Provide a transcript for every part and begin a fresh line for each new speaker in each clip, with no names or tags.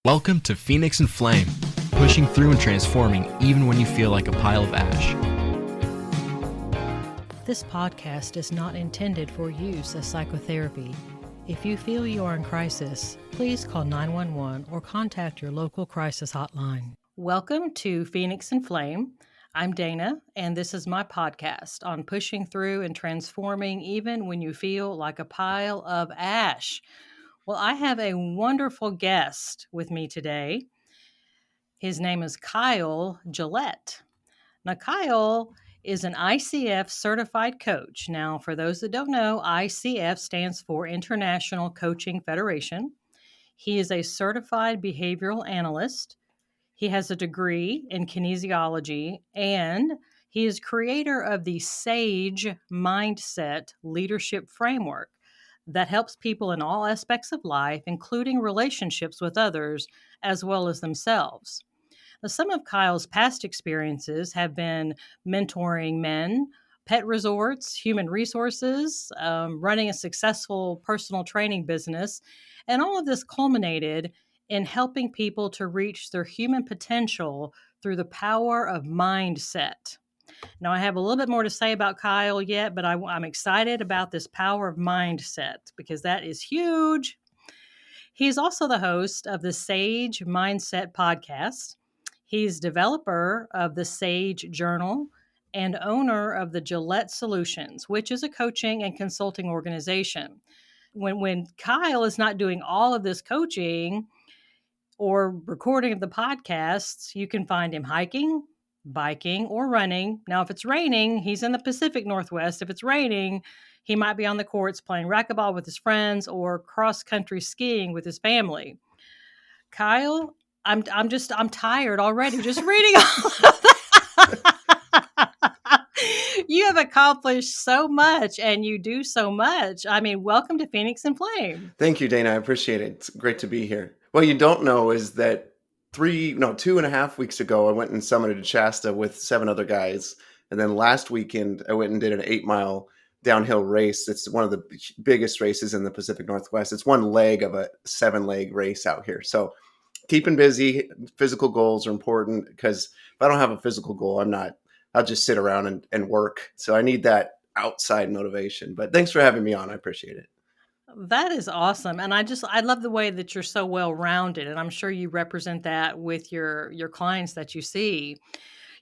Welcome to Phoenix and Flame, pushing through and transforming even when you feel like a pile of ash.
This podcast is not intended for use as psychotherapy. If you feel you are in crisis, please call 911 or contact your local crisis hotline. Welcome to Phoenix and Flame. I'm Dana, and this is my podcast on pushing through and transforming even when you feel like a pile of ash. Well, I have a wonderful guest with me today. His name is Kyle Gillette. Now, Kyle is an ICF certified coach. Now, for those that don't know, ICF stands for International Coaching Federation. He is a certified behavioral analyst. He has a degree in kinesiology, and he is creator of the SAGE Mindset Leadership Framework that helps people in all aspects of life, including relationships with others as well as themselves. Now, some of Kyle's past experiences have been mentoring men, pet resorts, human resources, running a successful personal training business, and all of this culminated in helping people to reach their human potential through the power of mindset. Now, I have a little bit more to say about Kyle yet, but I'm excited about this power of mindset because that is huge. He's also the host of the Sage Mindset podcast. He's developer of the Sage Journal and owner of the Gillette Solutions, which is a coaching and consulting organization. When Kyle is not doing all of this coaching or recording of the podcasts, you can find him hiking, biking, or running. Now, if it's raining, he's in the Pacific Northwest. If it's raining, he might be on the courts playing racquetball with his friends or cross-country skiing with his family. Kyle, I'm tired already just reading all of that. You have accomplished so much and you do so much. I mean, welcome to Phoenix and Flame.
Thank you, Dana. I appreciate it. It's great to be here. What you don't know is that 2.5 weeks ago, I went and summited Shasta with 7 other guys. And then last weekend, I went and did an 8-mile downhill race. It's one of the biggest races in the Pacific Northwest. It's one leg of a 7-leg race out here. So keeping busy, physical goals are important because if I don't have a physical goal, I'll just sit around and work. So I need that outside motivation. But thanks for having me on. I appreciate it.
That is awesome. And I love the way that you're so well-rounded. And I'm sure you represent that with your clients that you see.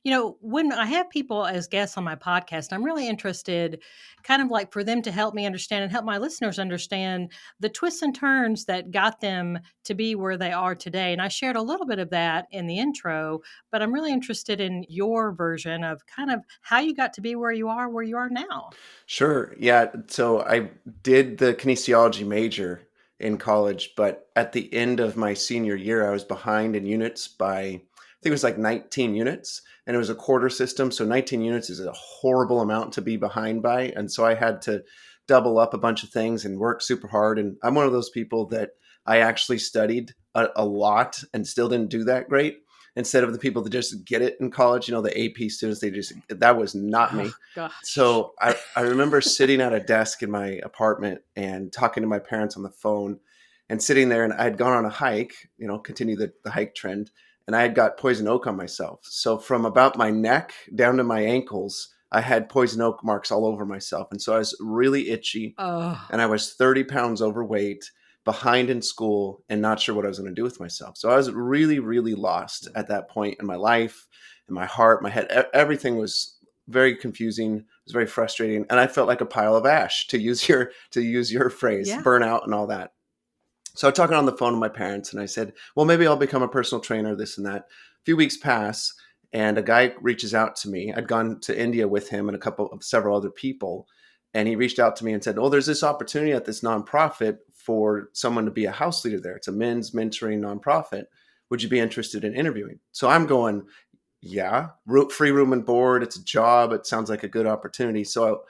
You know, when I have people as guests on my podcast, I'm really interested kind of like for them to help me understand and help my listeners understand the twists and turns that got them to be where they are today. And I shared a little bit of that in the intro, but I'm really interested in your version of kind of how you got to be where you are now.
Sure. Yeah. So I did the kinesiology major in college, but at the end of my senior year, I was behind in units by, I think it was like 19 units, and it was a quarter system. So 19 units is a horrible amount to be behind by. And so I had to double up a bunch of things and work super hard. And I'm one of those people that I actually studied a lot and still didn't do that great. Instead of the people that just get it in college, the AP students, that was not me.
Gosh.
So I remember sitting at a desk in my apartment and talking to my parents on the phone and sitting there, and I had gone on a hike, continue the hike trend, and I had got poison oak on myself. So from about my neck down to my ankles, I had poison oak marks all over myself. And so I was really itchy, and I was 30 pounds overweight, behind in school, and not sure what I was going to do with myself. So I was really, really lost at that point in my life, in my heart, my head. Everything was very confusing. It was very frustrating. And I felt like a pile of ash, to use your phrase,
Yeah.
Burnout and all that. So I was talking on the phone with my parents, and I said, well, maybe I'll become a personal trainer, this and that. A few weeks pass, and a guy reaches out to me. I'd gone to India with him and several other people. And he reached out to me and said, oh, there's this opportunity at this nonprofit for someone to be a house leader there. It's a men's mentoring nonprofit. Would you be interested in interviewing? So I'm going, yeah, free room and board. It's a job. It sounds like a good opportunity. So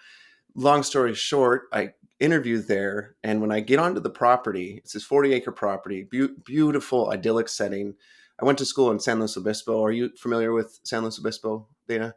long story short, I interviewed there. And when I get onto the property, it's this 40-acre property, beautiful, idyllic setting. I went to school in San Luis Obispo. Are you familiar with San Luis Obispo, Dana?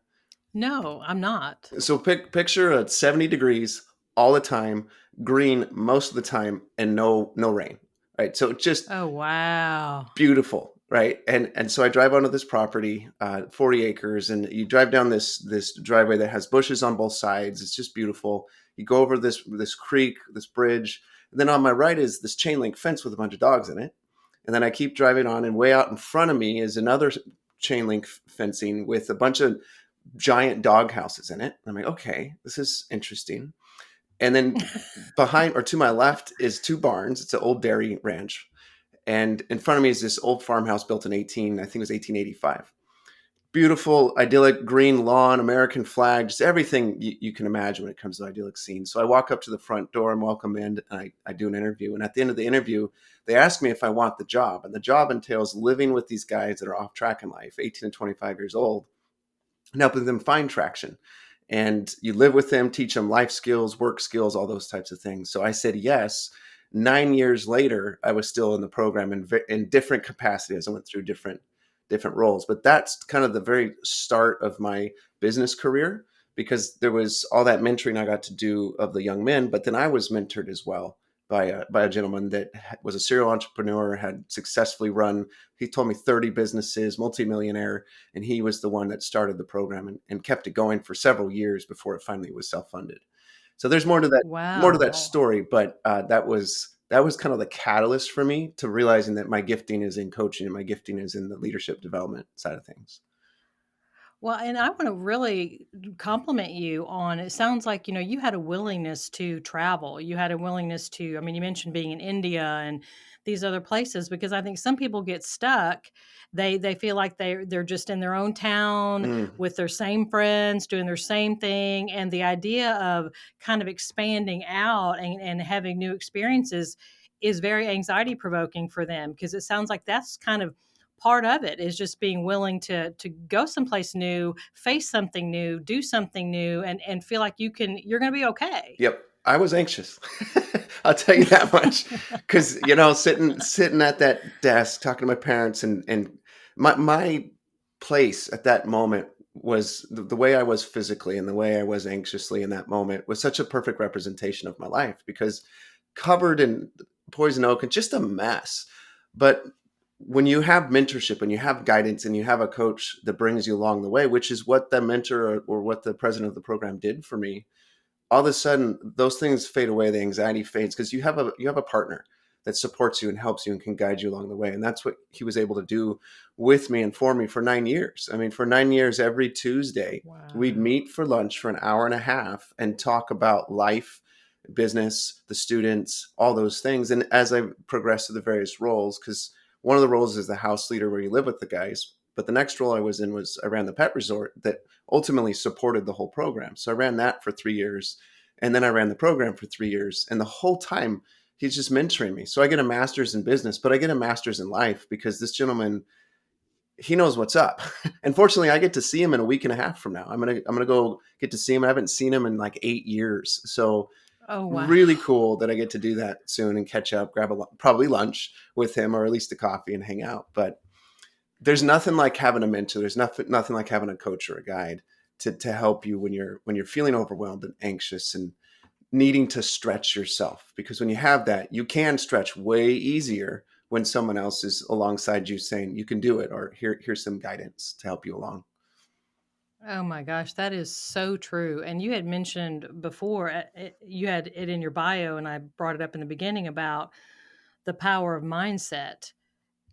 No, I'm not.
So picture at 70 degrees all the time, green most of the time, and no rain. right? So it's just
Oh, wow.
beautiful, right? And so I drive onto this property, 40 acres, and you drive down this driveway that has bushes on both sides. It's just beautiful. You go over this creek, this bridge, and then on my right is this chain link fence with a bunch of dogs in it. And then I keep driving on, and way out in front of me is another chain link fencing with a bunch of giant dog houses in it. I'm like, okay, this is interesting. And then behind or to my left is two barns. It's an old dairy ranch. And in front of me is this old farmhouse built in I think it was 1885. Beautiful, idyllic green lawn, American flag, just everything you can imagine when it comes to idyllic scenes. So I walk up to the front door and welcome in, and I do an interview. And at the end of the interview, they ask me if I want the job. And the job entails living with these guys that are off track in life, 18 to 25 years old, and helping them find traction. And you live with them, teach them life skills, work skills, all those types of things. So I said yes. 9 years later, I was still in the program in different capacities. I went through different roles, but that's kind of the very start of my business career, because there was all that mentoring I got to do of the young men, but then I was mentored as well by a gentleman that was a serial entrepreneur, had successfully run, he told me 30 businesses, multimillionaire, and he was the one that started the program and kept it going for several years before it finally was self-funded. So there's more to that
Wow.
story, but that was kind of the catalyst for me to realizing that my gifting is in coaching and my gifting is in the leadership development side of things.
Well, and I want to really compliment you on it. Sounds like, you had a willingness to travel. You had a willingness to, I mean, you mentioned being in India and these other places, because I think some people get stuck. They feel like they're just in their own town
Mm,
with their same friends doing their same thing, and the idea of kind of expanding out and having new experiences is very anxiety provoking for them, because it sounds like that's kind of part of it, is just being willing to go someplace new, face something new, do something new, and feel like you're going to be okay.
yep. I was anxious. I'll tell you that much. Cause sitting at that desk, talking to my parents and my place at that moment was the way I was physically and the way I was anxiously in that moment was such a perfect representation of my life, because covered in poison oak and just a mess. But when you have mentorship and you have guidance and you have a coach that brings you along the way, which is what the mentor or what the president of the program did for me, all of a sudden those things fade away, the anxiety fades, because you have a partner that supports you and helps you and can guide you along the way. And that's what he was able to do with me and for me for 9 years. I mean, for 9 years, every Tuesday we'd
Wow.
meet for lunch for an hour and a half and talk about life, business, the students, all those things. And as I progressed through the various roles, because one of the roles is the house leader where you live with the guys, but the next role I was in was I ran the pet resort that ultimately supported the whole program. So I ran that for 3 years, and then I ran the program for 3 years. And the whole time he's just mentoring me. So I get a master's in business, but I get a master's in life because this gentleman, he knows what's up. And fortunately, I get to see him in a week and a half from now. I'm gonna go get to see him. I haven't seen him in like 8 years. So
Oh, wow.
really cool that I get to do that soon and catch up, grab probably lunch with him or at least a coffee and hang out. But there's nothing like having a mentor. There's nothing like having a coach or a guide to help you when you're feeling overwhelmed and anxious and needing to stretch yourself. Because when you have that, you can stretch way easier when someone else is alongside you saying you can do it, or here's some guidance to help you along.
Oh my gosh, that is so true. And you had mentioned before, you had it in your bio, and I brought it up in the beginning about the power of mindset.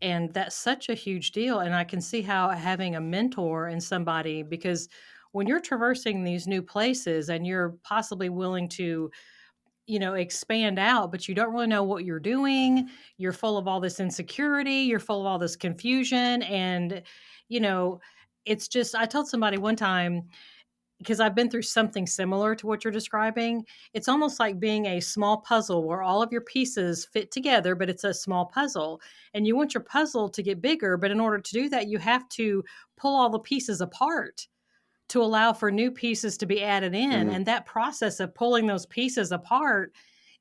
And that's such a huge deal. And I can see how having a mentor and somebody, because when you're traversing these new places and you're possibly willing to, expand out, but you don't really know what you're doing, you're full of all this insecurity, you're full of all this confusion. And, you know, it's just, I told somebody one time, because I've been through something similar to what you're describing. It's almost like being a small puzzle where all of your pieces fit together, but it's a small puzzle. And you want your puzzle to get bigger, but in order to do that, you have to pull all the pieces apart to allow for new pieces to be added in.
Mm,
And that process of pulling those pieces apart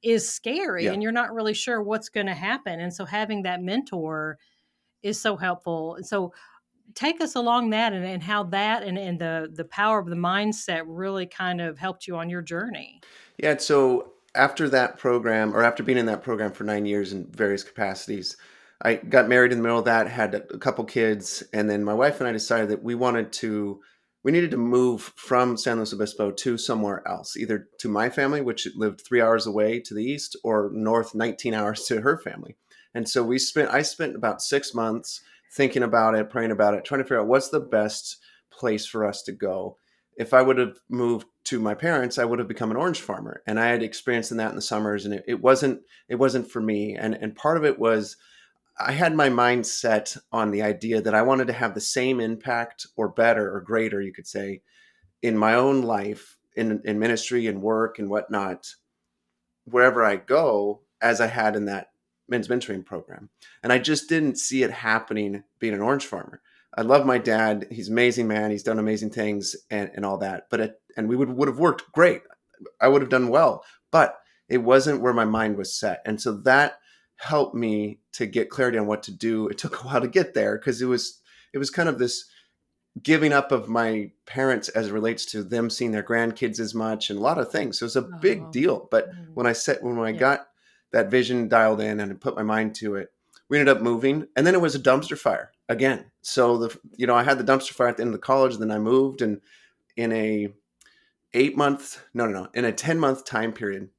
is scary,
yeah.
and you're not really sure what's going to happen. And so having that mentor is so helpful. And so take us along that, and how that and the power of the mindset really kind of helped you on your journey.
Yeah. So after that program, or after being in that program for 9 years in various capacities, I got married in the middle of that, had a couple kids, and then my wife and I decided that we needed to move from San Luis Obispo to somewhere else, either to my family, which lived 3 hours away to the east, or north 19 hours to her family. And so I spent about 6 months thinking about it, praying about it, trying to figure out what's the best place for us to go. If I would have moved to my parents, I would have become an orange farmer. And I had experience in that in the summers, and it wasn't for me. And part of it was I had my mind set on the idea that I wanted to have the same impact, or better or greater, you could say, in my own life, in ministry and work and whatnot, wherever I go, as I had in that men's mentoring program. And I just didn't see it happening being an orange farmer. I love my dad. He's an amazing man. He's done amazing things and all that. And we would have worked great. I would have done well, but it wasn't where my mind was set. And so that helped me to get clarity on what to do. It took a while to get there, because it was kind of this giving up of my parents as it relates to them seeing their grandkids as much, and a lot of things. So it was a big deal. But when I got that vision dialed in and put my mind to it, we ended up moving, and then it was a dumpster fire again. So I had the dumpster fire at the end of the college, and then I moved, and in a 10-month time period,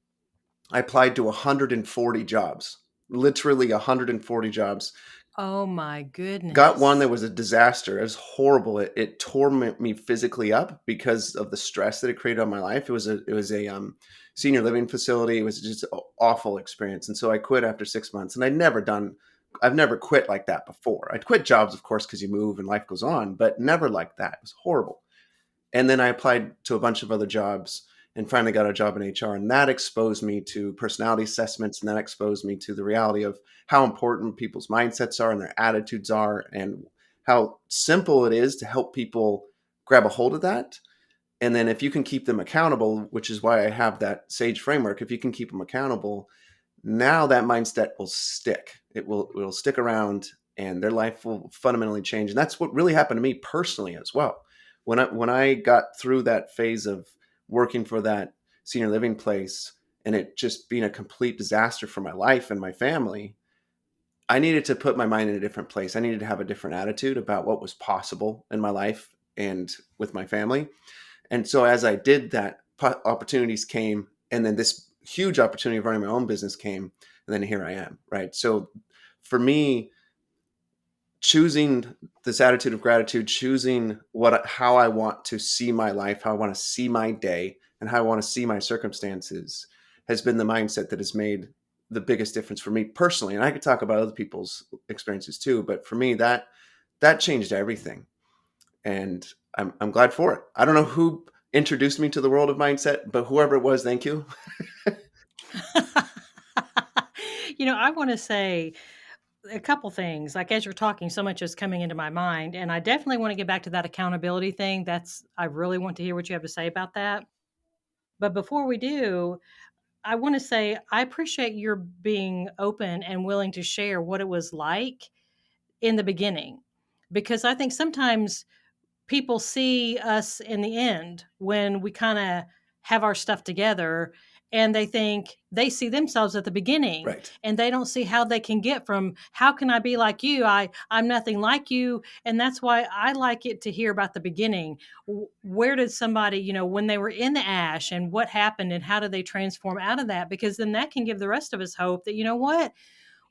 I applied to 140 jobs, literally 140 jobs.
Oh my goodness.
Got one that was a disaster. It was horrible. It tore me physically up because of the stress that it created on my life. It was a senior living facility. It was just an awful experience. And so I quit after 6 months, and I've never quit like that before. I'd quit jobs, of course, because you move and life goes on, but never like that. It was horrible. And then I applied to a bunch of other jobs and finally got a job in HR. And that exposed me to personality assessments. And that exposed me to the reality of how important people's mindsets are and their attitudes are, and how simple it is to help people grab a hold of that. And then if you can keep them accountable, which is why I have that SAGE framework, if you can keep them accountable, now that mindset will stick. It'll stick around, and their life will fundamentally change. And that's what really happened to me personally as well. When I got through that phase of working for that senior living place, and it just being a complete disaster for my life and my family, I needed to put my mind in a different place. I needed to have a different attitude about what was possible in my life and with my family. And so as I did that, opportunities came, and then this huge opportunity of running my own business came, and then here I am, right? So for me, choosing this attitude of gratitude, choosing how I want to see my life, how I want to see my day, and how I want to see my circumstances, has been the mindset that has made the biggest difference for me personally. And I could talk about other people's experiences too, but for me, that changed everything. And I'm glad for it. I don't know who introduced me to the world of mindset, but whoever it was, thank you.
I want to say a couple things. Like, as you're talking, so much is coming into my mind, and I definitely want to get back to that accountability thing. I really want to hear what you have to say about that. But before we do, I want to say I appreciate your being open and willing to share what it was like in the beginning, because I think sometimes people see us in the end when we kind of have our stuff together, and they think they see themselves at the beginning,
Right.
and they don't see how they can get from how can I be like you, I'm nothing like you. And that's why I like it to hear about the beginning. Where did somebody, when they were in the ash, and what happened, and how did they transform out of that? Because then that can give the rest of us hope that, what,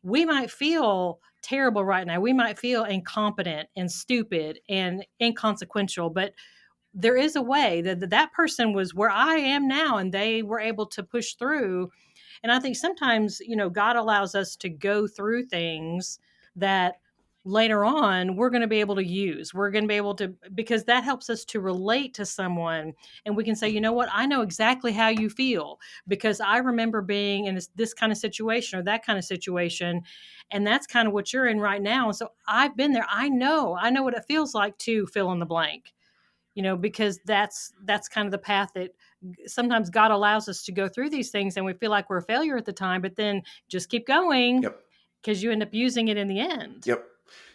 we might feel terrible right now. We might feel incompetent and stupid and inconsequential, but there is a way that person was where I am now, and they were able to push through. And I think sometimes, God allows us to go through things that later on we're going to be able to use. We're going to be able to, because that helps us to relate to someone, and we can say, what, I know exactly how you feel, because I remember being in this kind of situation or that kind of situation. And that's kind of what you're in right now. And so I've been there. I know what it feels like to fill in the blank, because that's kind of the path that sometimes God allows us to go through these things, and we feel like we're a failure at the time, but then just keep going.
Yep.
Because you end up using it in the end.
Yep.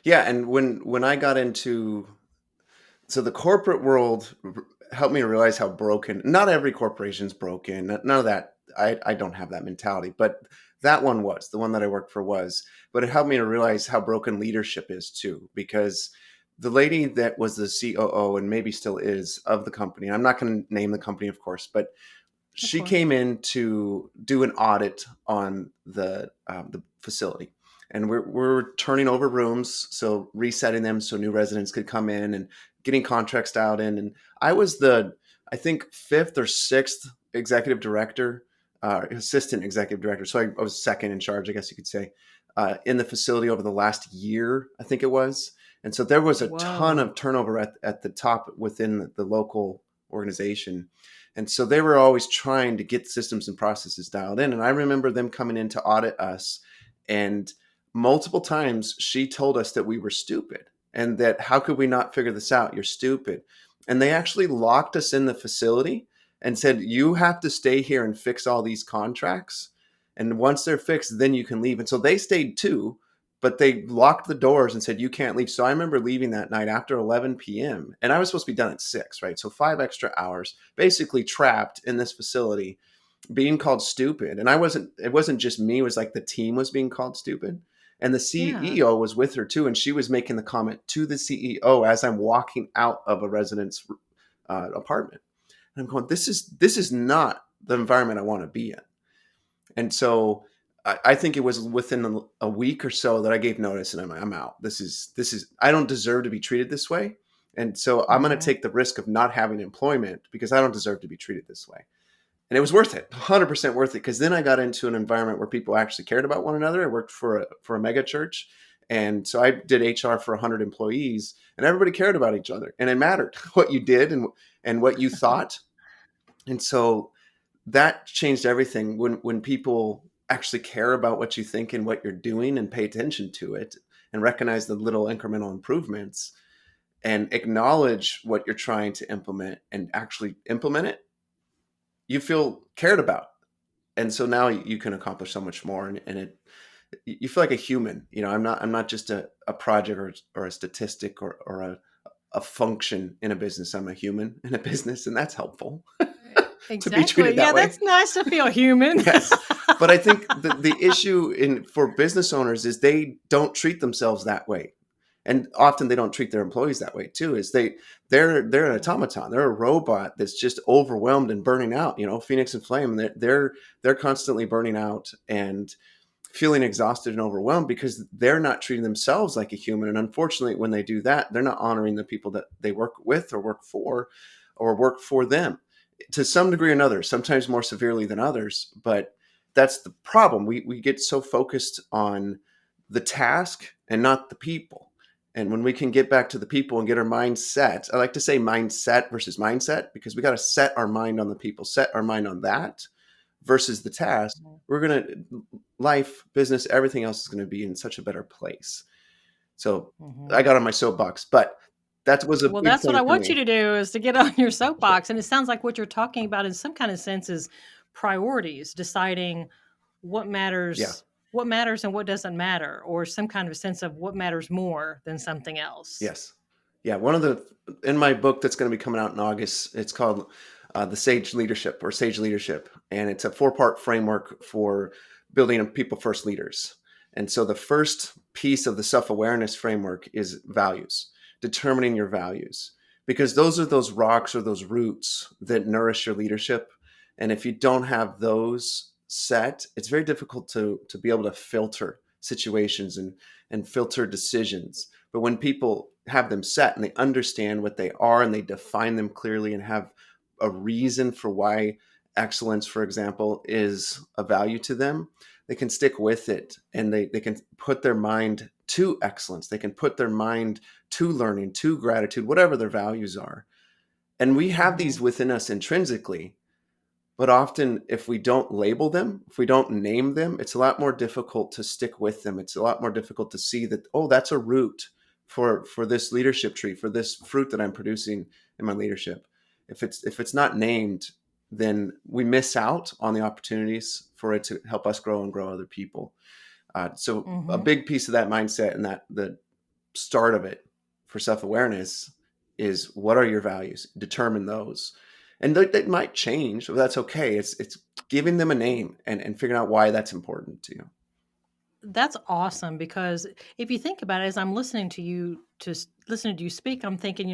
Yeah. And when I got into, so the corporate world helped me realize how broken, not every corporation's broken, none of that. I don't have that mentality, but that one was the one that I worked for was, but it helped me to realize how broken leadership is too, because the lady that was the COO and maybe still is of the company, I'm not going to name the company, of course, but
Of
she
course.
came in to do an audit on the facility, and we're turning over rooms, so resetting them so new residents could come in and getting contracts out in. And I was I think fifth or sixth executive director, assistant executive director. So I was second in charge, I guess you could say, in the facility over the last year, I think it was. And so there was a ton
Whoa.
of turnover at the top within the local organization. And so they were always trying to get systems and processes dialed in. And I remember them coming in to audit us. And multiple times she told us that we were stupid and that how could we not figure this out? You're stupid. And they actually locked us in the facility and said, you have to stay here and fix all these contracts. And once they're fixed, then you can leave. And so they stayed too, but they locked the doors and said, you can't leave. So I remember leaving that night after 11 p.m. And I was supposed to be done at 6, right? So 5 extra hours, basically trapped in this facility, being called stupid. And it wasn't just me, it was like the team was being called stupid. And the
Yeah.
CEO was with her too. And she was making the comment to the CEO as I'm walking out of a resident's apartment. And I'm going, this is not the environment I want to be in. And so I think it was within a week or so that I gave notice, and I'm out. This is I don't deserve to be treated this way. And so I'm going to
Hmm.
take the risk of not having employment because I don't deserve to be treated this way. And it was worth it, 100% worth it, because then I got into an environment where people actually cared about one another. I worked for a mega church, and so I did HR for 100 employees, and everybody cared about each other, and it mattered what you did and what you thought. And so that changed everything when people actually care about what you think and what you're doing and pay attention to it and recognize the little incremental improvements and acknowledge what you're trying to implement and actually implement it, you feel cared about. And so now you can accomplish so much more, and it you feel like a human. I'm not just a project or a statistic or a function in a business. I'm a human in a business, and that's helpful to be
Exactly.
treated
Yeah,
that way.
that's nice to feel human.
Yes. But I think the issue for business owners is they don't treat themselves that way. And often they don't treat their employees that way too, is they're an automaton. They're a robot that's just overwhelmed and burning out, Phoenix and Flame. They're constantly burning out and feeling exhausted and overwhelmed because they're not treating themselves like a human. And unfortunately, when they do that, they're not honoring the people that they work with or work for them to some degree or another, sometimes more severely than others. But that's the problem. We get so focused on the task and not the people. And when we can get back to the people and get our mind set, I like to say mindset versus mindset, because we got to set our mind on the people, set our mind on that versus the task. We're going to, life, business, everything else is going to be in such a better place. So I
Hmm.
got on my soapbox, but that was a
Well,
big
that's what
point
I
for
want you
me.
to do is to get on your soapbox. And it sounds like what you're talking about in some kind of sense is priorities, deciding what
Yeah.
matters and what doesn't matter, or some kind of sense of what matters more than something else.
Yes. Yeah. In my book that's going to be coming out in August, it's called The Sage Leadership or Sage Leadership. And it's a 4-part framework for building people first leaders. And so the first piece of the self awareness framework is values, determining your values, because those are those rocks or those roots that nourish your leadership. And if you don't have those set, it's very difficult to be able to filter situations and filter decisions. But when people have them set and they understand what they are and they define them clearly and have a reason for why excellence, for example, is a value to them, they can stick with it and they can put their mind to excellence. They can put their mind to learning, to gratitude, whatever their values are. And we have these
Hmm.
within us intrinsically, but often, if we don't label them, if we don't name them, it's a lot more difficult to stick with them. It's a lot more difficult to see that, oh, that's a root for this leadership tree, for this fruit that I'm producing in my leadership. If it's not named, then we miss out on the opportunities for it to help us grow and grow other people. So a
Hmm.
big piece of that mindset and that the start of it for self-awareness is, what are your values? Determine those. And they might change, but that's okay. It's giving them a name and figuring out why that's important to you.
That's awesome, because if you think about it, as I'm listening to you, listening to you speak, I'm thinking,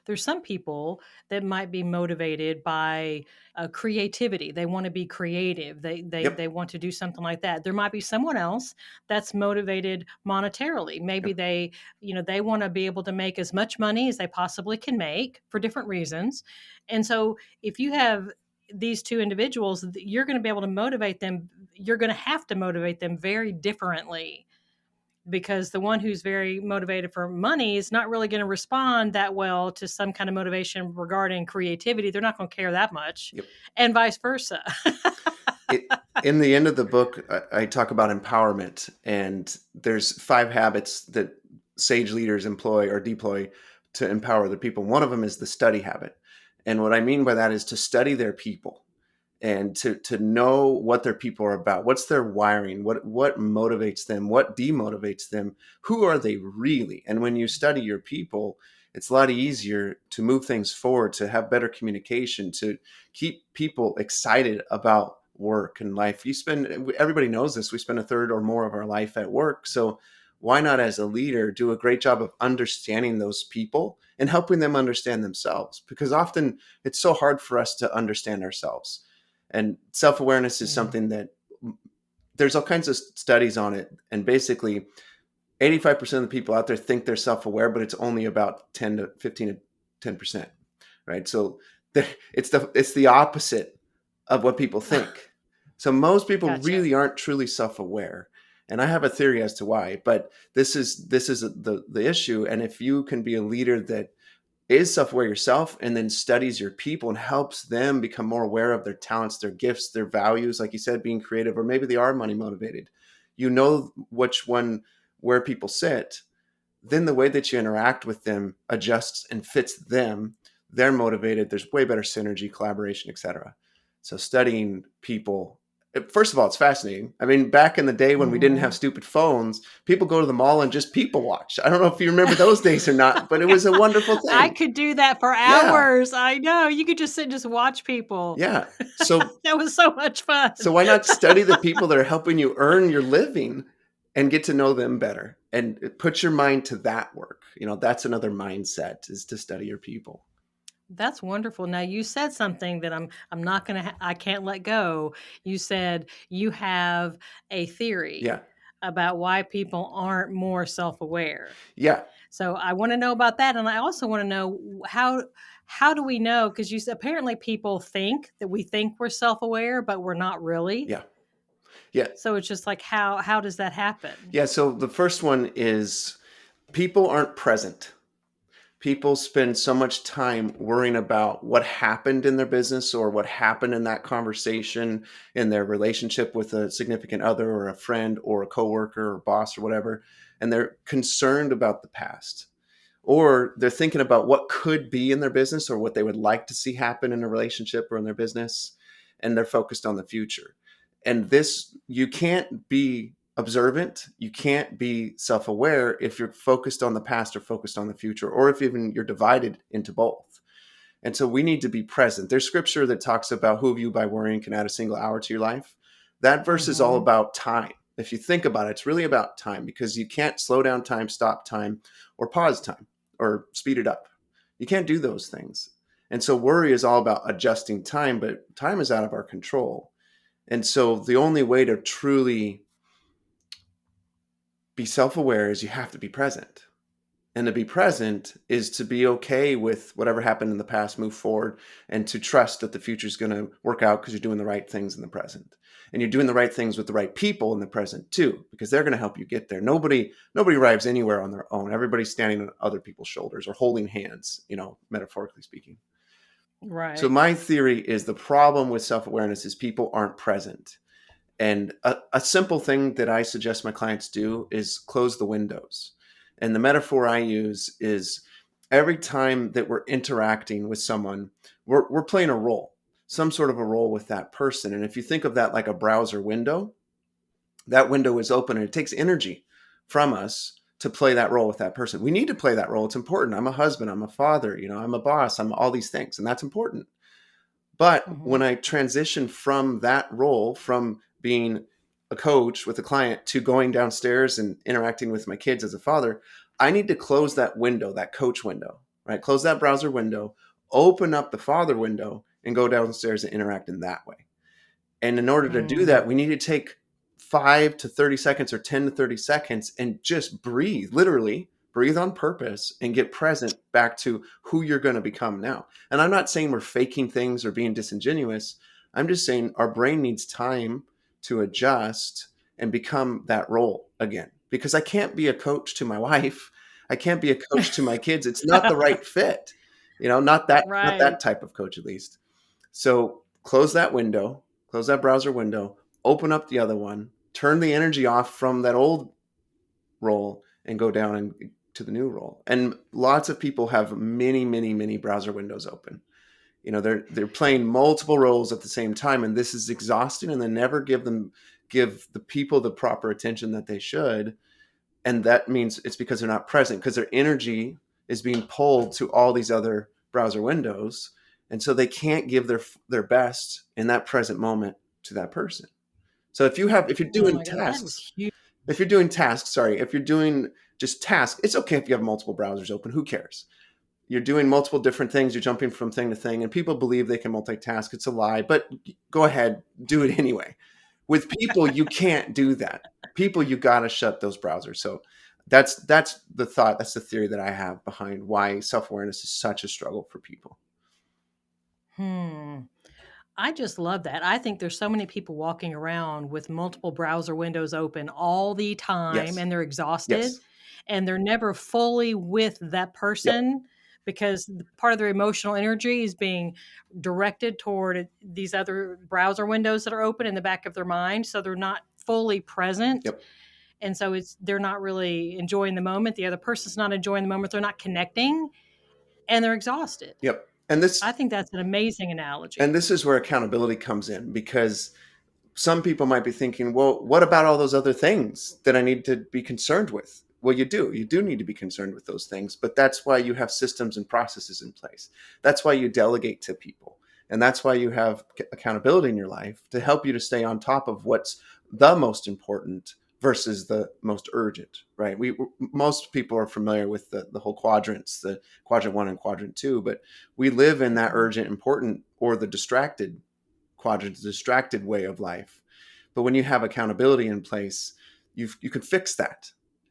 there's some people that might be motivated by creativity. They want to be creative. They
Yep.
want to do something like that. There might be someone else that's motivated monetarily. Maybe
Yep.
they want to be able to make as much money as they possibly can make for different reasons. And so if you have these two individuals, you're going to be able to motivate them. You're going to have to motivate them very differently, because the one who's very motivated for money is not really going to respond that well to some kind of motivation regarding creativity. They're not going to care that much,
Yep.
and vice versa.
In the end of the book, I talk about empowerment, and there's 5 habits that sage leaders employ or deploy to empower their people. One of them is the study habit. And what I mean by that is to study their people and to know what their people are about. What's their wiring? What motivates them? What demotivates them? Who are they really? And when you study your people, it's a lot easier to move things forward, to have better communication, to keep people excited about work and life. Everybody knows this, we spend a third or more of our life at work. So why not, as a leader, do a great job of understanding those people and helping them understand themselves? Because often it's so hard for us to understand ourselves. And self-awareness is something that there's all kinds of studies on it. And basically 85% of the people out there think they're self-aware, but it's only about 10 to 15 to 10%, right? So it's the opposite of what people think. So most people
Gotcha.
really aren't truly self-aware. And I have a theory as to why, but this is the issue. And if you can be a leader that is self-aware yourself and then studies your people and helps them become more aware of their talents, their gifts, their values, like you said, being creative, or maybe they are money motivated, where people sit, then the way that you interact with them adjusts and fits them. They're motivated. There's way better synergy, collaboration, etc. So studying people, first of all, it's fascinating. I mean, back in the day when we didn't have stupid phones, people go to the mall and just people watch. I don't know if you remember those days or not, but it was a wonderful thing.
I could do that for hours. Yeah. I know. You could just sit and just watch people.
Yeah. So
that was so much fun.
So why not study the people that are helping you earn your living and get to know them better and put your mind to that work? That's another mindset, is to study your people.
That's wonderful. Now, you said something that I can't let go. You said you have a theory about why people aren't more self-aware.
Yeah.
So I want to know about that. And I also want to know how do we know? Because you said apparently people think that we think we're self-aware, but we're not really.
Yeah. Yeah.
So it's just like, how does that happen?
Yeah. So the first one is people aren't present. People spend so much time worrying about what happened in their business or what happened in that conversation, in their relationship with a significant other or a friend or a coworker or boss or whatever. And they're concerned about the past, or they're thinking about what could be in their business or what they would like to see happen in a relationship or in their business. And they're focused on the future. And you can't be observant, you can't be self-aware if you're focused on the past or focused on the future, or if even you're divided into both. And so we need to be present. There's scripture that talks about who of you by worrying can add a single hour to your life. That verse is all about time. If you think about it, it's really about time, because you can't slow down time, stop time, or pause time, or speed it up. You can't do those things. And so worry is all about adjusting time, but time is out of our control. And so the only way to truly be self-aware is you have to be present. And to be present is to be okay with whatever happened in the past, move forward, and to trust that the future is going to work out because you're doing the right things in the present. And you're doing the right things with the right people in the present too, because they're going to help you get there. Nobody arrives anywhere on their own. Everybody's standing on other people's shoulders or holding hands, metaphorically speaking.
Right.
So my theory is the problem with self-awareness is people aren't present. And a simple thing that I suggest my clients do is close the windows. And the metaphor I use is every time that we're interacting with someone, we're playing a role, some sort of a role with that person. And if you think of that like a browser window, that window is open and it takes energy from us to play that role with that person. We need to play that role. It's important. I'm a husband. I'm a father. I'm a boss. I'm all these things. And that's important. But
Mhm.
when I transition from that role, from being a coach with a client to going downstairs and interacting with my kids as a father, I need to close that window, that coach window, right? Close that browser window, open up the father window, and go downstairs and interact in that way. And in order to do
Mm.
that, we need to take 5 to 30 seconds or 10 to 30 seconds and just breathe, literally breathe on purpose and get present back to who you're going to become now. And I'm not saying we're faking things or being disingenuous. I'm just saying our brain needs time to adjust and become that role again. Because I can't be a coach to my wife. I can't be a coach to my kids. It's not the right fit. Not
Right.
that type of coach at least. So close that browser window, open up the other one, turn the energy off from that old role and go down and to the new role. And lots of people have many, many, many browser windows open. They're playing multiple roles at the same time, and this is exhausting, and they never give the people the proper attention that they should. And that means it's because they're not present, because their energy is being pulled to all these other browser windows, and so they can't give their best in that present moment to that person. So if you're
Oh
doing
my God, that
tasks,
is huge.
if you're doing just tasks, it's okay if you have multiple browsers open. Who cares? You're doing multiple different things. You're jumping from thing to thing, and people believe they can multitask. It's a lie, but go ahead, do it anyway. With people, you can't do that. People, you got to shut those browsers. So that's the thought. That's the theory that I have behind why self-awareness is such a struggle for people.
Hmm. I just love that. I think there's so many people walking around with multiple browser windows open all the time,
Yes.
and they're exhausted
Yes.
and they're never fully with that
Yep.
person because part of their emotional energy is being directed toward these other browser windows that are open in the back of their mind. So they're not fully present.
Yep.
And so they're not really enjoying the moment. The other person's not enjoying the moment. They're not connecting and they're exhausted.
Yep. And
I
this
think that's an amazing
and
analogy.
this is where accountability comes in, because some people might be thinking, well, what about all those other things that I need to be concerned with? Well, you do need to be concerned with those things, but that's why you have systems and processes in place. That's why you delegate to people. And that's why you have accountability in your life to help you to stay on top of what's the most important versus the most urgent, right? Most people are familiar with the whole quadrants, the quadrant 1 and quadrant 2, but we live in that
Mhm.
urgent, important, or the distracted quadrant, the distracted way of life. But when you have accountability in place, you can fix that.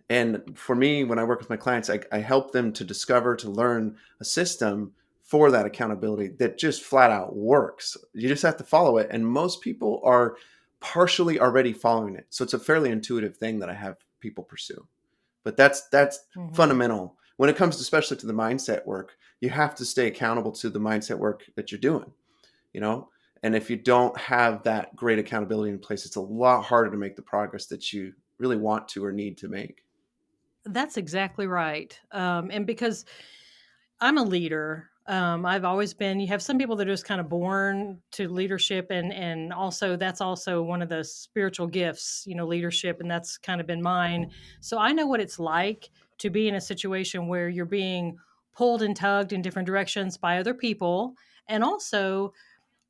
And for me, when I work with my clients, I help them to discover, to learn a system for that accountability that just flat out works. You just have to follow it. And most people are partially already following it. So it's a fairly intuitive thing that I have people pursue. But that's
Mhm.
fundamental. When it comes especially to the mindset work, you have to stay accountable to the mindset work that you're doing, you know? And if you don't have that great accountability in place, it's a lot harder to make the progress that you really want to or need to make.
That's exactly right. And because I'm a leader, I've always been. You have some people that are just kind of born to leadership, and also that's also one of the spiritual gifts, leadership, and that's kind of been mine. So I know what it's like to be in a situation where you're being pulled and tugged in different directions by other people, and also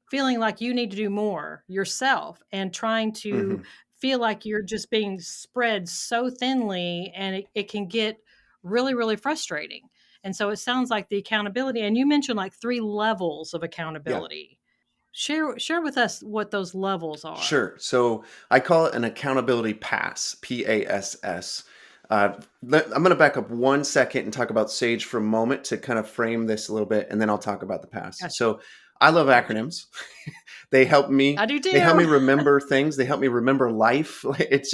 feeling like you need to do more yourself and trying to
Hmm.
feel like you're just being spread so thinly and it can get really, really frustrating. And so it sounds like the accountability, and you mentioned like three levels of
Yeah,
accountability. Share with us what those levels are.
sure. So I call it an accountability pass, PASS. I'm going to back up 1 second and talk about Sage for a moment to kind of frame this a little bit, and then I'll talk about the pass.
Gotcha.
So I love
Gotcha.
acronyms. They help me.
I do
They help me
too.
remember things. They help me remember life. It's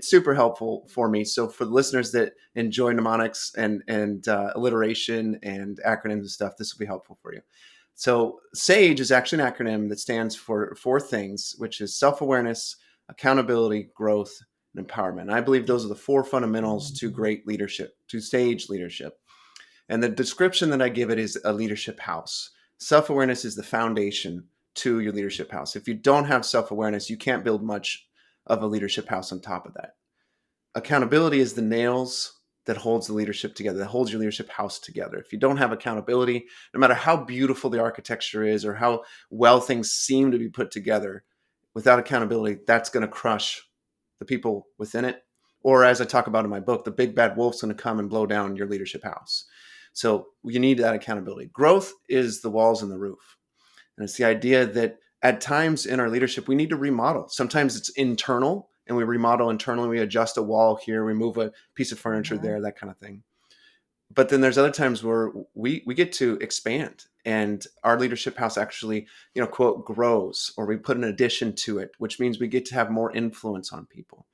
super helpful for me. So for the listeners that enjoy mnemonics and alliteration and acronyms and stuff, this will be helpful for you. So SAGE is actually an acronym that stands for four things, which is self-awareness, accountability, growth, and empowerment. And I believe those are the four fundamentals to great leadership, to SAGE leadership. And the description that I give it is a leadership house. Self-awareness is the foundation to your leadership house. If you don't have self-awareness, you can't build much of a leadership house on top of that. Accountability is the nails that holds the leadership together, that holds your leadership house together. If you don't have accountability, no matter how beautiful the architecture is or how well things seem to be put together, without accountability, that's going to crush the people within it. Or as I talk about in my book, the big bad wolf's going to come and blow down your leadership house. So you need that accountability. Growth is the walls and the roof. And it's the idea that at times in our leadership, we need to remodel. Sometimes it's internal and we remodel internally. We adjust a wall here, we move a piece of furniture there, that kind of thing. But then there's other times where we get to expand and our leadership house actually, quote, grows, or we put an addition to it, which means we get to have more influence on people.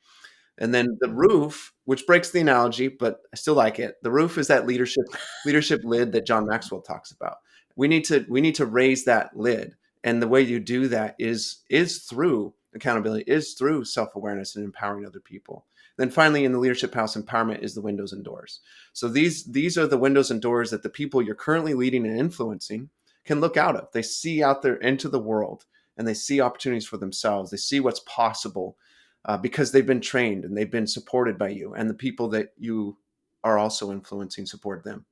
And then the roof, which breaks the analogy, but I still like it. The roof is that leadership lid that John Maxwell talks about. We need to raise that lid. And the way you do that is through accountability, is through self-awareness and empowering other people. Then finally, in the leadership house, empowerment is the windows and doors. So these are the windows and doors that the people you're currently leading and influencing can look out of. They see out there into the world and they see opportunities for themselves. They see what's possible because they've been trained and they've been supported by you, and the people that you are also influencing support them.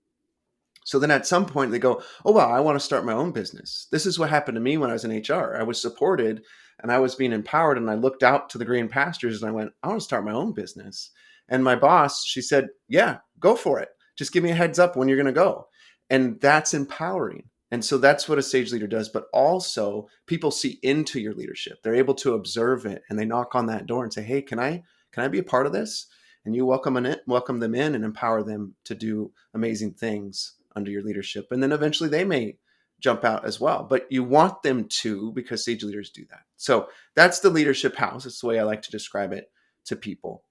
So then at some point they go, oh, wow, I want to start my own business. This is what happened to me when I was in HR. I was supported and I was being empowered, and I looked out to the green pastures and I went, I want to start my own business. And my boss, she said, yeah, go for it. Just give me a heads up when you're going to go. And that's empowering. And so that's what a sage leader does. But also people see into your leadership. They're able to observe it, and they knock on that door and say, hey, can I be a part of this? And you welcome them in and empower them to do amazing things under your leadership. And then eventually they may jump out as well, but you want them to, because sage leaders do that. So that's the leadership house. It's the way I like to describe it to people.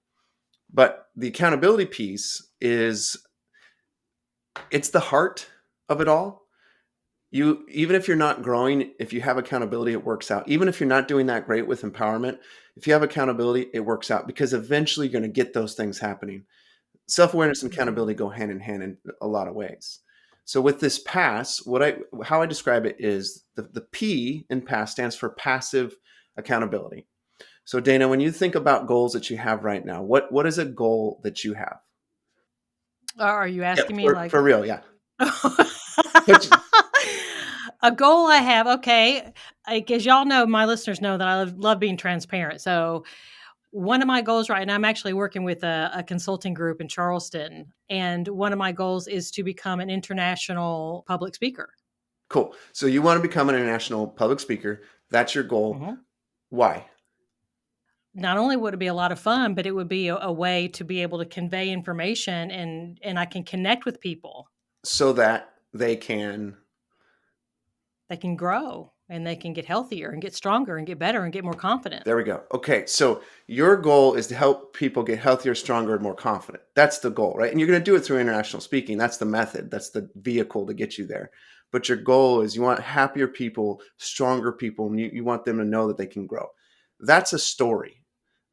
But the accountability piece it's the heart of it all. Even if you're not growing, if you have accountability, it works out. Even if you're not doing that great with empowerment, if you have accountability, it works out, because eventually you're going to get those things happening. Self-awareness and accountability go hand in hand in a lot of ways. So with this PASS, how I describe it is the P in PASS stands for passive accountability. So Dana, when you think about goals that you have right now, what is a goal that you have?
Are you asking me
for real? Yeah.
A goal I have, okay, because y'all know, my listeners know that I love being transparent. So one of my goals right now, I'm actually working with a consulting group in Charleston, and one of my goals is to become an international public speaker.
Cool. So you want to become an international public speaker. That's your goal. Mm-hmm. Why?
Not only would it be a lot of fun, but it would be a way to be able to convey information, and I can connect with people.
So that they can
grow, and they can get healthier and get stronger and get better and get more confident.
There we go. Okay. So your goal is to help people get healthier, stronger, and more confident. That's the goal, right? And you're going to do it through international speaking. That's the method. That's the vehicle to get you there. But your goal is you want happier people, stronger people, and you want them to know that they can grow. That's a story,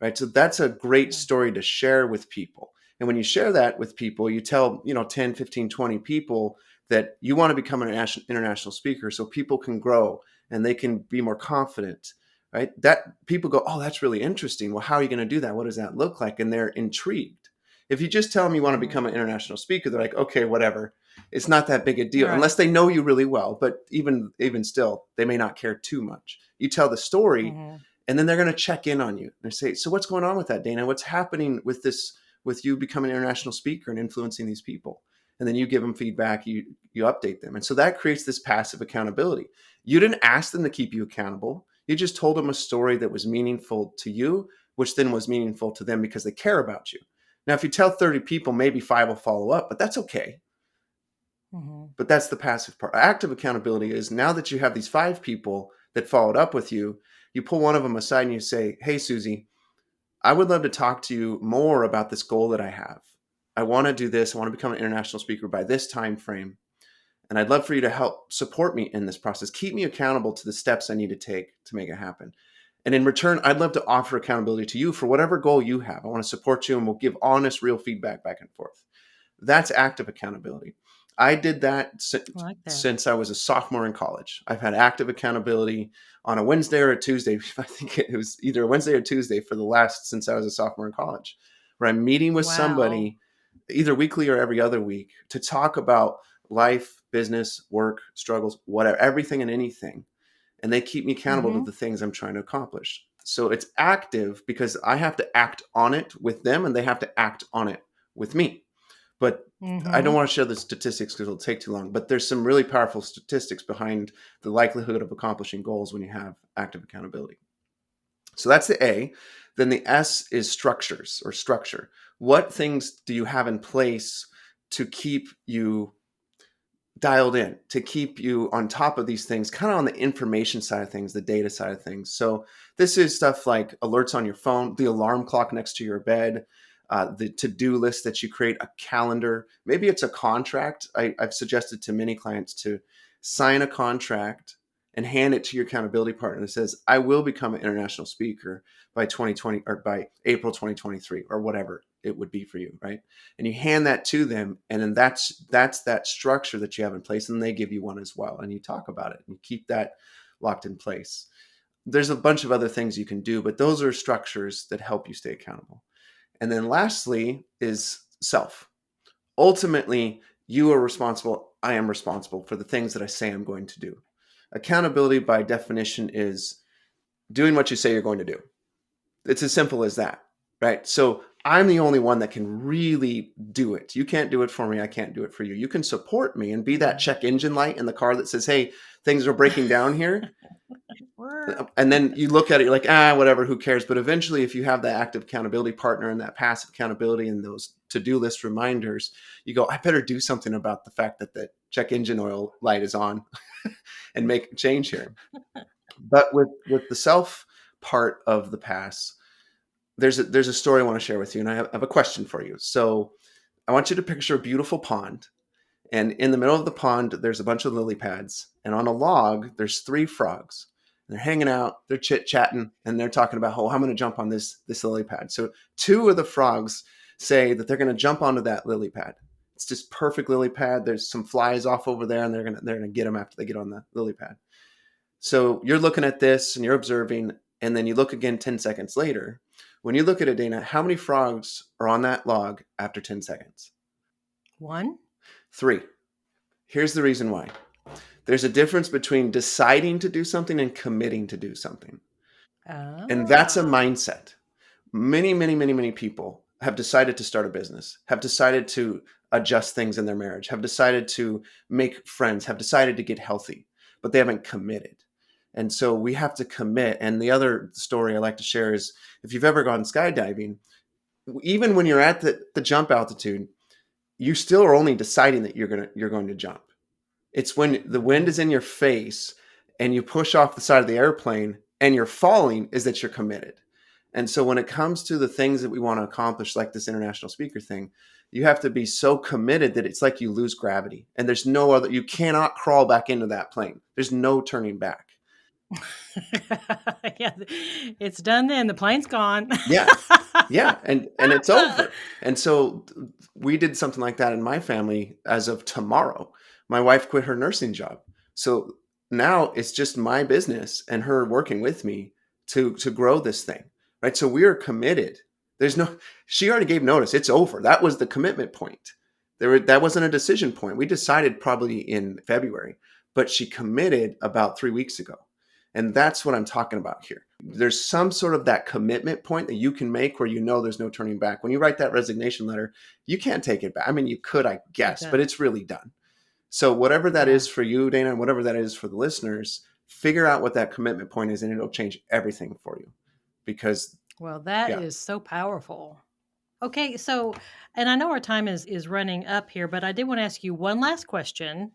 right? So that's a great story to share with people. And when you share that with people, you tell, 10, 15, 20 people that you want to become an international speaker so people can grow and they can be more confident, right? That people go, oh, that's really interesting. Well, how are you going to do that? What does that look like? And they're intrigued. If you just tell them you want to become an international speaker, they're like, okay, whatever. It's not that big a deal, right, unless they know you really well. But even still, they may not care too much. You tell the story, and then they're going to check in on you. They say, so what's going on with that, Dana? What's happening with this, with you becoming an international speaker and influencing these people? And then you give them feedback, you update them. And so that creates this passive accountability. You didn't ask them to keep you accountable. You just told them a story that was meaningful to you, which then was meaningful to them because they care about you. Now, if you tell 30 people, maybe 5 will follow up, but that's okay. But that's the passive part. Active accountability is now that you have these 5 people that followed up with you, you pull one of them aside and you say, hey, Susie, I would love to talk to you more about this goal that I have. I want to do this. I want to become an international speaker by this time frame. And I'd love for you to help support me in this process. Keep me accountable to the steps I need to take to make it happen. And in return, I'd love to offer accountability to you for whatever goal you have. I want to support you, and we'll give honest, real feedback back and forth. That's active accountability. I did that since I was a sophomore in college. I've had active accountability on a Wednesday or a Tuesday. I think it was either a Wednesday or Tuesday since I was a sophomore in college, where I'm meeting with somebody either weekly or every other week, to talk about life, business, work, struggles, whatever, everything and anything. And they keep me accountable to
Mm-hmm.
the things I'm trying to accomplish. So it's active because I have to act on it with them and they have to act on it with me. But I don't
Mm-hmm.
want to share the statistics because it'll take too long. But there's some really powerful statistics behind the likelihood of accomplishing goals when you have active accountability. So that's the A. Then the S is structures or structure. What things do you have in place to keep you dialed in, to keep you on top of these things, kind of on the information side of things, the data side of things? So this is stuff like alerts on your phone, the alarm clock next to your bed, the to-do list that you create, a calendar. Maybe it's a contract. I've suggested to many clients to sign a contract and hand it to your accountability partner that says, I will become an international speaker by 2020 or by April 2023 or whatever it would be for you, right? And you hand that to them, and then that's that structure that you have in place, and they give you one as well, and you talk about it and you keep that locked in place. There's a bunch of other things you can do, but those are structures that help you stay accountable. And then lastly is self. Ultimately, you are responsible, I am responsible for the things that I say I'm going to do. Accountability by definition is doing what you say you're going to do. It's as simple as that, right? So I'm the only one that can really do it. You can't do it for me. I can't do it for you. You can support me and be that check engine light in the car that says, hey, things are breaking down here. And then you look at it, you're like, whatever, who cares? But eventually, if you have that active accountability partner and that passive accountability and those to-do list reminders, you go, I better do something about the fact that the check engine oil light is on and make a change here. But with the self part of the pass, there's a story I want to share with you, and I have a question for you. So I want you to picture a beautiful pond, and in the middle of the pond, there's a bunch of lily pads, and on a log, there's three frogs. They're hanging out, they're chit chatting, and they're talking about, oh, I'm going to jump on this lily pad. So two of the frogs say that they're going to jump onto that lily pad. It's just perfect lily pad. There's some flies off over there, and they're gonna get them after they get on the lily pad. So you're looking at this and you're observing, and then you look again 10 seconds later. When you look at it, Dana, how many frogs are on that log after 10 seconds?
One.
Three. Here's the reason why. There's a difference between deciding to do something and committing to do something. And that's a
Ah.
mindset. Many, many, many, many people have decided to start a business, have decided to adjust things in their marriage, have decided to make friends, have decided to get healthy, but they haven't committed. And so we have to commit. And the other story I like to share is if you've ever gone skydiving, even when you're at the jump altitude, you still are only deciding that you're going to jump. It's when the wind is in your face and you push off the side of the airplane and you're falling is that you're committed. And so when it comes to the things that we want to accomplish, like this international speaker thing, you have to be so committed that it's like you lose gravity and there's no other, you cannot crawl back into that plane. There's no turning back.
Yeah, it's done then. The plane's gone.
Yeah. Yeah. And it's over. And so we did something like that in my family as of tomorrow. My wife quit her nursing job. So now it's just my business and her working with me to grow this thing. Right. So we are committed. She already gave notice. It's over. That was the commitment point. That wasn't a decision point. We decided probably in February, but she committed about 3 weeks ago. And that's what I'm talking about here. There's some sort of that commitment point that you can make where you know there's no turning back. When you write that resignation letter, you can't take it back. I mean, you could, I guess, but it's really done. So whatever that
Yeah.
is for you, Dana, and whatever that is for the listeners, figure out what that commitment point is and it'll change everything for you. Because
Well, that
yeah,
is so powerful. Okay, so, and I know our time is running up here, but I did want to ask you one last question.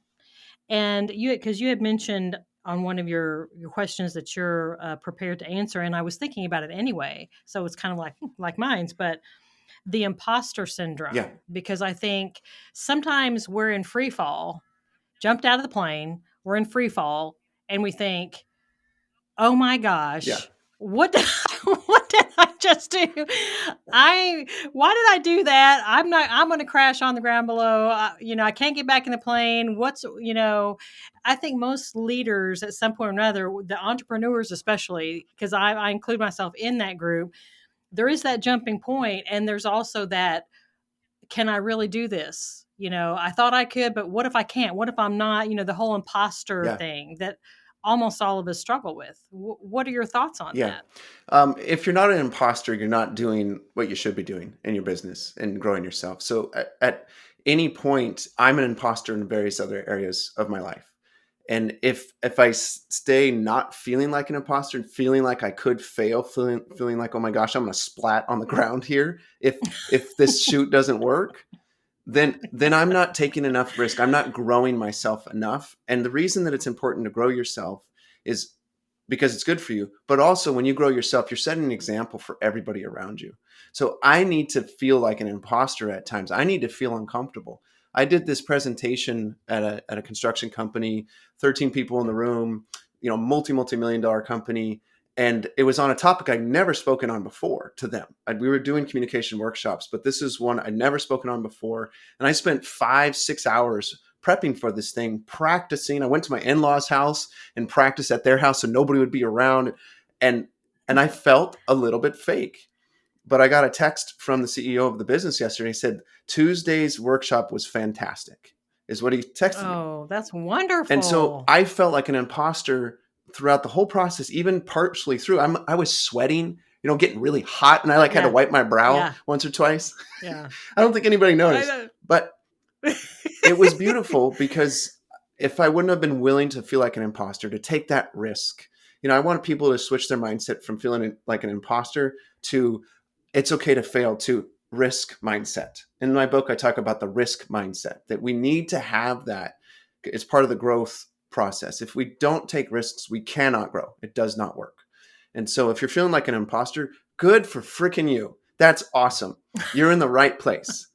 And because you had mentioned on one of your questions that you're prepared to answer, and I was thinking about it anyway. So it's kind of like mine's, but the imposter
yeah,
syndrome, because I think sometimes we're in free fall, jumped out of the plane, we're in free fall, and we think, oh my
yeah,
gosh, what did, what did I just do? Why did I do that? I'm going to crash on the ground below. I can't get back in the plane. I think most leaders at some point or another, the entrepreneurs especially, because I include myself in that group, there is that jumping point, and there's also that can I really do this? I thought I could, but what if I can't? What if I'm not? The whole imposter
Yeah.
thing that almost all of us struggle with. What are your thoughts on
Yeah.
that?
If you're not an imposter, you're not doing what you should be doing in your business and growing yourself. So at any point, I'm an imposter in various other areas of my life. And if I stay not feeling like an imposter and feeling like I could fail, feeling like, oh my gosh, I'm going to splat on the ground here if this shoot doesn't work, then I'm not taking enough risk. I'm not growing myself enough. And the reason that it's important to grow yourself is because it's good for you. But also when you grow yourself, you're setting an example for everybody around you. So I need to feel like an imposter at times. I need to feel uncomfortable. I did this presentation at a construction company, 13 people in the room, multi-million dollar company. And it was on a topic I'd never spoken on before to them. We were doing communication workshops, but this is one I'd never spoken on before. And I spent 5-6 hours prepping for this thing, practicing. I went to my in-laws' house and practiced at their house so nobody would be around. And I felt a little bit fake. But I got a text from the CEO of the business yesterday. He said, Tuesday's workshop was fantastic, is what he texted me.
Oh, that's wonderful.
And so I felt like an imposter throughout the whole process, even partially through. I was sweating, getting really hot, and I had to wipe my brow once or twice.
Yeah.
I don't think anybody noticed, but it was beautiful because if I wouldn't have been willing to feel like an imposter, to take that risk, I want people to switch their mindset from feeling like an imposter to it's okay to fail, to risk mindset. In my book, I talk about the risk mindset, that we need to have that. It's part of the growth process. If we don't take risks, we cannot grow. It does not work. And so if you're feeling like an imposter, good for freaking you. That's awesome. You're in the right place.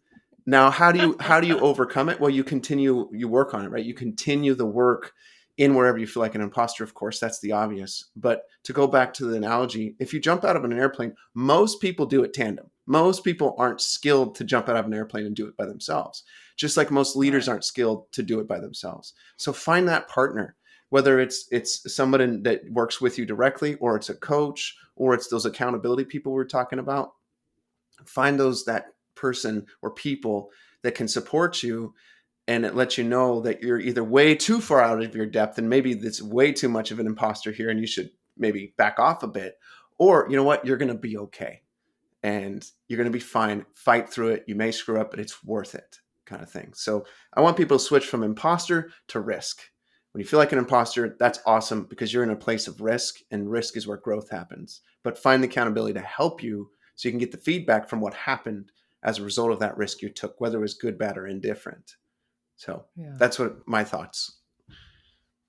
Now, how do you overcome it? Well, you work on it, right? You continue the work in wherever you feel like an imposter. Of course, that's the obvious. But to go back to the analogy, if you jump out of an airplane, most people do it tandem. Most people aren't skilled to jump out of an airplane and do it by themselves, just like most leaders aren't skilled to do it by themselves. So find that partner, whether it's somebody that works with you directly, or it's a coach, or it's those accountability people we're talking about. Find that person or people that can support you, and it lets you know that you're either way too far out of your depth and maybe that's way too much of an imposter here and you should maybe back off a bit, or you know what, you're going to be okay and you're going to be fine. Fight through it. You may screw up, but it's worth it, kind of thing. So I want people to switch from imposter to risk. When you feel like an imposter, that's awesome because you're in a place of risk, and risk is where growth happens. But find the accountability to help you so you can get the feedback from what happened as a result of that risk you took, whether it was good, bad, or indifferent. So that's what my thoughts.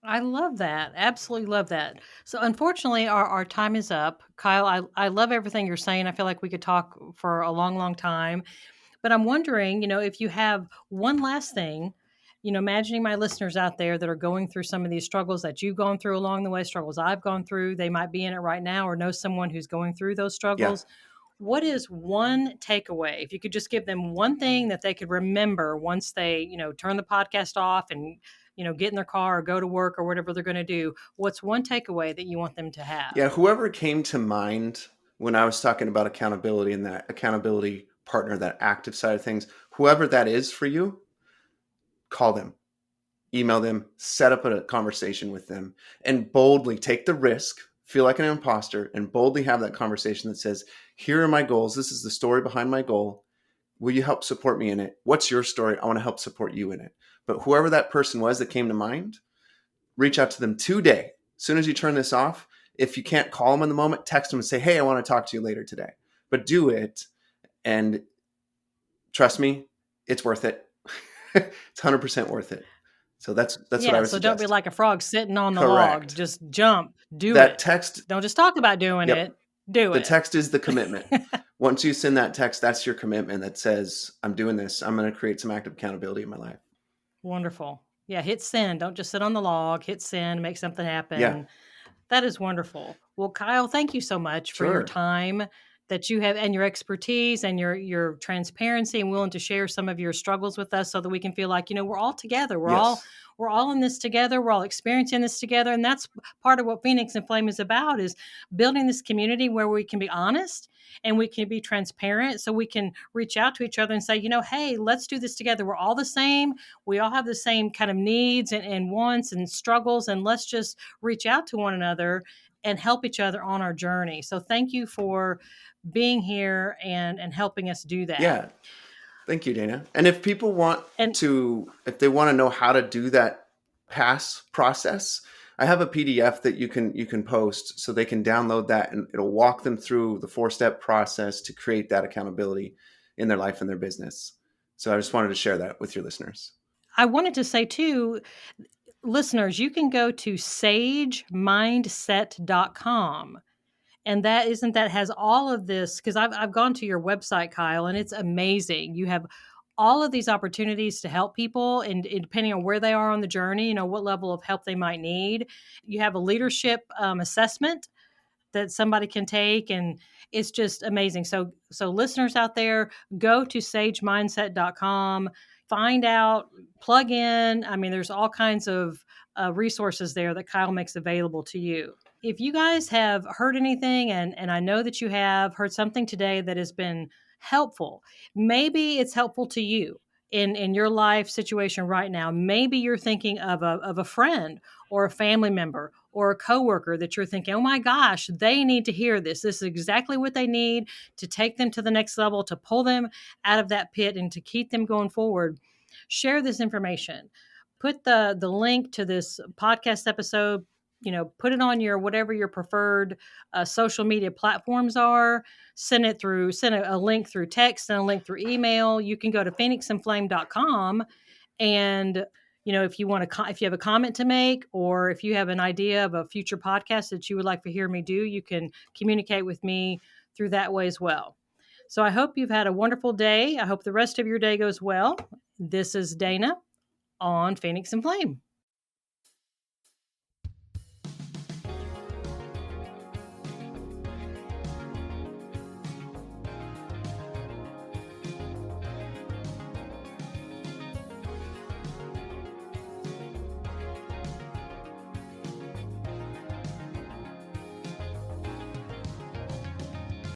I love that. Absolutely love that. So unfortunately, our time is up. Kyle, I love everything you're saying. I feel like we could talk for a long, long time. But I'm wondering, if you have one last thing, imagining my listeners out there that are going through some of these struggles that you've gone through along the way, struggles I've gone through, they might be in it right now or know someone who's going through those struggles. Yeah. What is one takeaway? If you could just give them one thing that they could remember once they, turn the podcast off and, get in their car or go to work or whatever they're going to do, what's one takeaway that you want them to have?
Yeah, whoever came to mind when I was talking about accountability and that accountability partner, that active side of things, whoever that is for you, call them, email them, set up a conversation with them, and boldly take the risk, feel like an imposter, and boldly have that conversation that says, here are my goals. This is the story behind my goal. Will you help support me in it? What's your story? I want to help support you in it. But whoever that person was that came to mind, reach out to them today. As soon as you turn this off, if you can't call them in the moment, text them and say, hey, I want to talk to you later today. But do it, and trust me, it's worth it. It's 100% worth it. So that's what I would suggest.
Don't be like a frog sitting on the log. Just jump. Do that it.
Text.
Don't just talk about doing it. Do it.
The text is the commitment. Once you send that text, that's your commitment that says, I'm doing this. I'm going to create some active accountability in my life.
Wonderful. Yeah, hit send. Don't just sit on the log. Hit send. Make something happen.
Yeah.
That is wonderful. Well, Kyle, thank you so much for your time that you have, and your expertise and your transparency and willing to share some of your struggles with us so that we can feel like, we're all together.
Yes.
We're all in this together. We're all experiencing this together. And that's part of what Phoenix and Flame is about, is building this community where we can be honest and we can be transparent, so we can reach out to each other and say, hey, let's do this together. We're all the same. We all have the same kind of needs and wants and struggles. And let's just reach out to one another and help each other on our journey. So thank you for being here and helping us do that.
Yeah. Thank you, Dana. And if people want
And
if they want to know how to do that pass process, I have a PDF that you can post so they can download that, and it'll walk them through the 4-step process to create that accountability in their life and their business. So I just wanted to share that with your listeners.
I wanted to say too, listeners, you can go to sagemindset.com. And that has all of this, because I've gone to your website, Kyle, and it's amazing. You have all of these opportunities to help people, and depending on where they are on the journey, what level of help they might need. You have a leadership assessment that somebody can take, and it's just amazing. So listeners out there, go to sagemindset.com, find out, plug in. I mean, there's all kinds of resources there that Kyle makes available to you. If you guys have heard anything, and I know that you have heard something today that has been helpful, maybe it's helpful to you in your life situation right now. Maybe you're thinking of a friend or a family member or a coworker that you're thinking, oh my gosh, they need to hear this. This is exactly what they need to take them to the next level, to pull them out of that pit and to keep them going forward. Share this information. Put the link to this podcast episode, put it on whatever your preferred social media platforms are. Send a link through text and a link through email. You can go to phoenixandflame.com, and if you if you have a comment to make, or if you have an idea of a future podcast that you would like to hear me do, you can communicate with me through that way as well. So I hope you've had a wonderful day. I hope the rest of your day goes well. This is Dana on Phoenix and Flame.